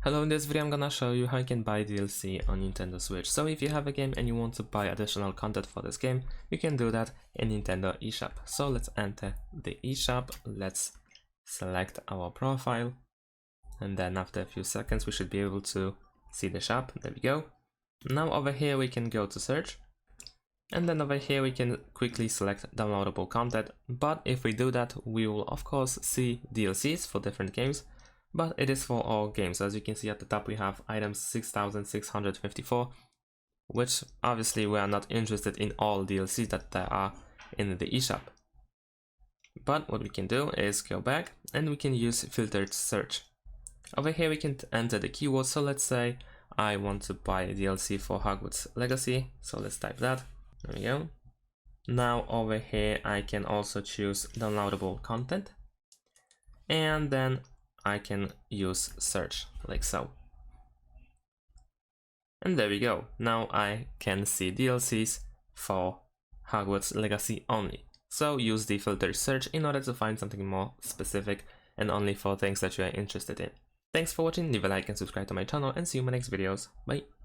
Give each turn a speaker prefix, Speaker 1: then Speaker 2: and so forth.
Speaker 1: Hello, in this video I'm gonna show you how you can buy DLC on Nintendo Switch. So if you have a game and you want to buy additional content for this game, you can do that in Nintendo eShop. So let's enter the eShop, let's select our profile, and then after a few seconds we should be able to see the shop. There we go. Now over here we can go to search, and then over here we can quickly select downloadable content. But if we do that, we will of course see DLCs for different games, but it is for all games. As you can see at the top, we have items 6654, which obviously we are not interested in all DLCs that there are in the eShop. But what we can do is go back and we can use filtered search. Over here we can enter the keyword. So let's say I want to buy a DLC for Hogwarts Legacy, so let's type that. There we go. Now over here I can also choose downloadable content, and then I can use search like so. And there we go. Now I can see DLCs for Hogwarts Legacy only. So use the filter search in order to find something more specific and only for things that you are interested in. Thanks for watching, leave a like and subscribe to my channel, and see you in my next videos. Bye!